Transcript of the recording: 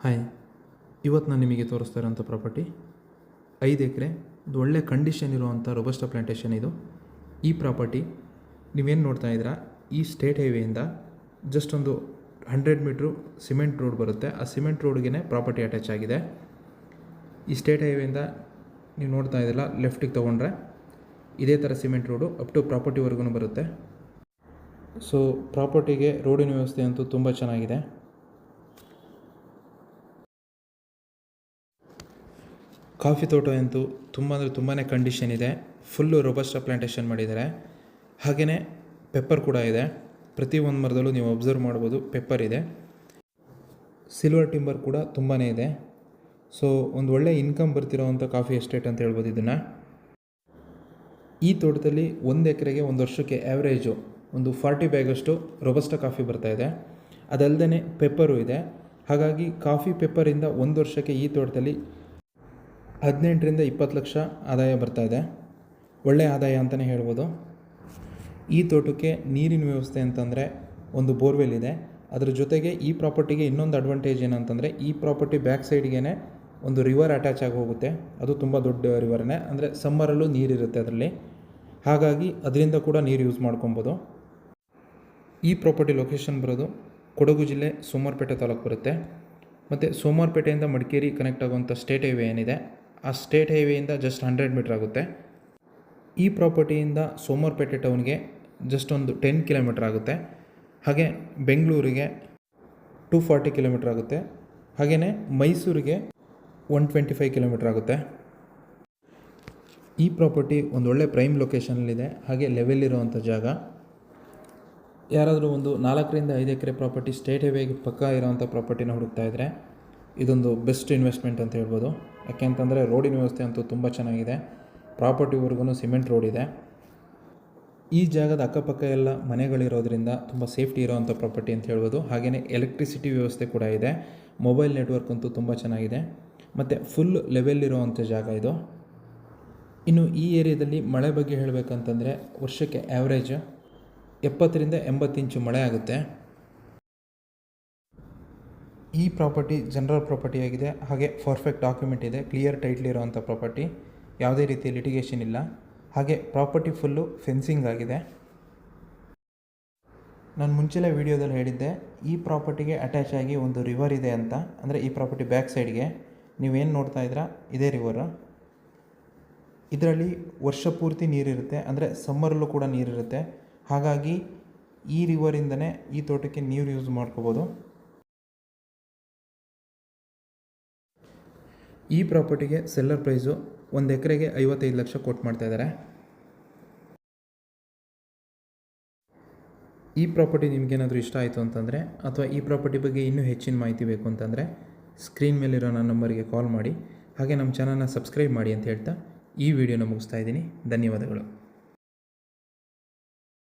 Hi, ಇವತ್ತು ನಾನು ನಿಮಗೆ ತೋರಿಸ್ತಾ ಇರೋಂಥ ಪ್ರಾಪರ್ಟಿ 5 ಎಕರೆ ಒಂದು ಒಳ್ಳೆ ಕಂಡೀಷನ್ ಇರುವಂಥ ರೋಬಸ್ಟಾ ಪ್ಲಾಂಟೇಷನ್. ಇದು ಈ ಪ್ರಾಪರ್ಟಿ ನೀವೇನು ನೋಡ್ತಾ ಇದ್ದೀರಾ, ಈ ಸ್ಟೇಟ್ ಹೈವೇಯಿಂದ ಜಸ್ಟ್ ಒಂದು 100 ಮೀಟ್ರು ಸಿಮೆಂಟ್ ರೋಡ್ ಬರುತ್ತೆ. ಆ ಸಿಮೆಂಟ್ ರೋಡ್ಗೆ ಪ್ರಾಪರ್ಟಿ ಅಟ್ಯಾಚ್ ಆಗಿದೆ. ಈ ಸ್ಟೇಟ್ ಹೈವೇಯಿಂದ ನೀವು ನೋಡ್ತಾ ಇದ್ದೀರಲ್ಲ, ಲೆಫ್ಟಿಗೆ ತೊಗೊಂಡ್ರೆ ಇದೇ ಥರ ಸಿಮೆಂಟ್ ರೋಡು ಅಪ್ ಟು ಪ್ರಾಪರ್ಟಿವರೆಗೂ ಬರುತ್ತೆ. ಸೊ ಪ್ರಾಪರ್ಟಿಗೆ ರೋಡಿನ ವ್ಯವಸ್ಥೆ ಅಂತೂ ತುಂಬ ಚೆನ್ನಾಗಿದೆ. ಕಾಫಿ ತೋಟ ಅಂತೂ ತುಂಬ ತುಂಬಾ ಕಂಡೀಷನ್ ಇದೆ. ಫುಲ್ಲು ರೋಬಸ್ಟಾ ಪ್ಲಾಂಟೇಷನ್ ಮಾಡಿದ್ದಾರೆ. ಹಾಗೆಯೇ ಪೆಪ್ಪರ್ ಕೂಡ ಇದೆ. ಪ್ರತಿ ಒಂದು ಮರದಲ್ಲೂ ನೀವು ಅಬ್ಸರ್ವ್ ಮಾಡ್ಬೋದು, ಪೆಪ್ಪರ್ ಇದೆ. ಸಿಲ್ವರ್ ಟಿಂಬರ್ ಕೂಡ ತುಂಬಾ ಇದೆ. ಸೊ ಒಂದು ಒಳ್ಳೆ ಇನ್ಕಮ್ ಬರ್ತಿರೋವಂಥ ಕಾಫಿ ಎಸ್ಟೇಟ್ ಅಂತ ಹೇಳ್ಬೋದು ಇದನ್ನು. ಈ ತೋಟದಲ್ಲಿ 1 ಎಕರೆಗೆ 1 ವರ್ಷಕ್ಕೆ ಆ್ಯಾವ್ರೇಜು ಒಂದು 40 ಬ್ಯಾಗಷ್ಟು ರೋಬಸ್ಟಾ ಕಾಫಿ ಬರ್ತಾಯಿದೆ. ಅದಲ್ಲದೆ ಪೆಪ್ಪರು ಇದೆ. ಹಾಗಾಗಿ ಕಾಫಿ ಪೆಪ್ಪರಿಂದ 1 ವರ್ಷಕ್ಕೆ ಈ ತೋಟದಲ್ಲಿ 18 ರಿಂದ 20 ಲಕ್ಷ ಆದಾಯ ಬರ್ತಾಯಿದೆ. ಒಳ್ಳೆಯ ಆದಾಯ ಅಂತಲೇ ಹೇಳ್ಬೋದು. ಈ ತೋಟಕ್ಕೆ ನೀರಿನ ವ್ಯವಸ್ಥೆ ಅಂತಂದರೆ ಒಂದು ಬೋರ್ವೆಲ್ ಇದೆ. ಅದರ ಜೊತೆಗೆ ಈ ಪ್ರಾಪರ್ಟಿಗೆ ಇನ್ನೊಂದು ಅಡ್ವಾಂಟೇಜ್ ಏನಂತಂದರೆ, ಈ ಪ್ರಾಪರ್ಟಿ ಬ್ಯಾಕ್ ಸೈಡ್ಗೆ ಒಂದು ರಿವರ್ ಅಟ್ಯಾಚ್ ಆಗಿ ಹೋಗುತ್ತೆ. ಅದು ತುಂಬ ದೊಡ್ಡ ರಿವರ್ನೇ, ಅಂದರೆ ಸಮ್ಮರಲ್ಲೂ ನೀರಿರುತ್ತೆ ಅದರಲ್ಲಿ. ಹಾಗಾಗಿ ಅದರಿಂದ ಕೂಡ ನೀರು ಯೂಸ್ ಮಾಡ್ಕೊಬೋದು. ಈ ಪ್ರಾಪರ್ಟಿ ಲೊಕೇಶನ್ ಬರೋದು ಕೊಡಗು ಜಿಲ್ಲೆ ಸೋಮವಾರಪೇಟೆ ತಾಲೂಕು ಬರುತ್ತೆ. ಮತ್ತು ಸೋಮವಾರಪೇಟೆಯಿಂದ ಮಡಿಕೇರಿ ಕನೆಕ್ಟ್ ಆಗುವಂಥ ಸ್ಟೇಟ್ ಹೈವೇ ಏನಿದೆ, ಆ ಸ್ಟೇಟ್ ಹೈವೇಯಿಂದ ಜಸ್ಟ್ 100 ಮೀಟ್ರ್ ಆಗುತ್ತೆ. ಈ ಪ್ರಾಪರ್ಟಿಯಿಂದ ಸೋಮವಾರಪೇಟೆ ಟೌನ್ಗೆ ಜಸ್ಟ್ ಒಂದು 10 ಕಿಲೋಮೀಟ್ರ್ ಆಗುತ್ತೆ. ಹಾಗೆ ಬೆಂಗಳೂರಿಗೆ 240 ಕಿಲೋಮೀಟ್ರ್ ಆಗುತ್ತೆ. ಹಾಗೆಯೇ ಮೈಸೂರಿಗೆ 125 ಕಿಲೋಮೀಟ್ರ್ ಆಗುತ್ತೆ. ಈ ಪ್ರಾಪರ್ಟಿ ಒಂದು ಒಳ್ಳೆ ಪ್ರೈಮ್ ಲೊಕೇಶನಲ್ಲಿದೆ. ಹಾಗೆ ಲೆವೆಲ್ ಇರುವಂಥ ಜಾಗ. ಯಾರಾದರೂ ಒಂದು 4 ರಿಂದ 5 ಎಕರೆ ಪ್ರಾಪರ್ಟಿ ಸ್ಟೇಟ್ ಹೈವೇಗೆ ಪಕ್ಕ ಇರೋವಂಥ ಪ್ರಾಪರ್ಟಿನ ಹುಡುಕ್ತಾ ಇದ್ದರೆ ಇದೊಂದು ಬೆಸ್ಟ್ ಇನ್ವೆಸ್ಟ್ಮೆಂಟ್ ಅಂತ ಹೇಳ್ಬೋದು. ಯಾಕೆಂತಂದರೆ ರೋಡಿನ ವ್ಯವಸ್ಥೆ ಅಂತೂ ತುಂಬ ಚೆನ್ನಾಗಿದೆ. ಪ್ರಾಪರ್ಟಿವರೆಗೂ ಸಿಮೆಂಟ್ ರೋಡ್ ಇದೆ. ಈ ಜಾಗದ ಅಕ್ಕಪಕ್ಕ ಎಲ್ಲ ಮನೆಗಳಿರೋದ್ರಿಂದ ತುಂಬ ಸೇಫ್ಟಿ ಇರೋವಂಥ ಪ್ರಾಪರ್ಟಿ ಅಂತ ಹೇಳ್ಬೋದು. ಹಾಗೆಯೇ ಎಲೆಕ್ಟ್ರಿಸಿಟಿ ವ್ಯವಸ್ಥೆ ಕೂಡ ಇದೆ. ಮೊಬೈಲ್ ನೆಟ್ವರ್ಕ್ ಅಂತೂ ತುಂಬ ಚೆನ್ನಾಗಿದೆ. ಮತ್ತು ಫುಲ್ ಲೆವೆಲ್ ಇರೋವಂಥ ಜಾಗ ಇದು. ಇನ್ನು ಈ ಏರಿಯಾದಲ್ಲಿ ಮಳೆ ಬಗ್ಗೆ ಹೇಳಬೇಕಂತಂದರೆ ವರ್ಷಕ್ಕೆ ಆ್ಯಾವ್ರೇಜ್ 70 ರಿಂದ 80 ಇಂಚು ಮಳೆ ಆಗುತ್ತೆ. ಈ ಪ್ರಾಪರ್ಟಿ ಜನರಲ್ ಪ್ರಾಪರ್ಟಿ ಆಗಿದೆ. ಹಾಗೆ ಪರ್ಫೆಕ್ಟ್ ಡಾಕ್ಯುಮೆಂಟ್ ಇದೆ. ಕ್ಲಿಯರ್ ಟೈಟ್ಲ್ ಇರೋವಂಥ ಪ್ರಾಪರ್ಟಿ. ಯಾವುದೇ ರೀತಿಯ ಲಿಟಿಗೇಷನ್ ಇಲ್ಲ. ಹಾಗೆ ಪ್ರಾಪರ್ಟಿ ಫುಲ್ಲು ಫೆನ್ಸಿಂಗ್ ಆಗಿದೆ. ನಾನು ಮುಂಚೆಲೇ ವೀಡಿಯೋದಲ್ಲಿ ಹೇಳಿದ್ದೆ, ಈ ಪ್ರಾಪರ್ಟಿಗೆ ಅಟ್ಯಾಚ್ ಆಗಿ ಒಂದು ರಿವರ್ ಇದೆ ಅಂತ. ಅಂದರೆ ಈ ಪ್ರಾಪರ್ಟಿ ಬ್ಯಾಕ್ ಸೈಡ್ಗೆ ನೀವೇನು ನೋಡ್ತಾ ಇದ್ದೀರಾ, ಇದೇ ರಿವರು. ಇದರಲ್ಲಿ ವರ್ಷ ಪೂರ್ತಿ ನೀರಿರುತ್ತೆ, ಅಂದರೆ ಸಮ್ಮರಲ್ಲೂ ಕೂಡ ನೀರಿರುತ್ತೆ. ಹಾಗಾಗಿ ಈ ರಿವರಿಂದನೇ ಈ ತೋಟಕ್ಕೆ ನೀರು ಯೂಸ್ ಮಾಡ್ಕೋಬೋದು. ಈ ಪ್ರಾಪರ್ಟಿಗೆ ಸೆಲ್ಲರ್ ಪ್ರೈಸು 1 ಎಕರೆಗೆ 55 ಲಕ್ಷ ಕೊಟ್ಟು ಮಾಡ್ತಾಯಿದ್ದಾರೆ. ಈ ಪ್ರಾಪರ್ಟಿ ನಿಮಗೇನಾದರೂ ಇಷ್ಟ ಆಯಿತು ಅಂತಂದರೆ, ಅಥವಾ ಈ ಪ್ರಾಪರ್ಟಿ ಬಗ್ಗೆ ಇನ್ನೂ ಹೆಚ್ಚಿನ ಮಾಹಿತಿ ಬೇಕು ಅಂತಂದರೆ ಸ್ಕ್ರೀನ್ ಮೇಲಿರೋ ನನ್ನ ನಂಬರಿಗೆ ಕಾಲ್ ಮಾಡಿ. ಹಾಗೆ ನಮ್ಮ ಚಾನಲ್ನ ಸಬ್ಸ್ಕ್ರೈಬ್ ಮಾಡಿ ಅಂತ ಹೇಳ್ತಾ ಈ ವಿಡಿಯೋನ ಮುಗಿಸ್ತಾ ಇದ್ದೀನಿ. ಧನ್ಯವಾದಗಳು.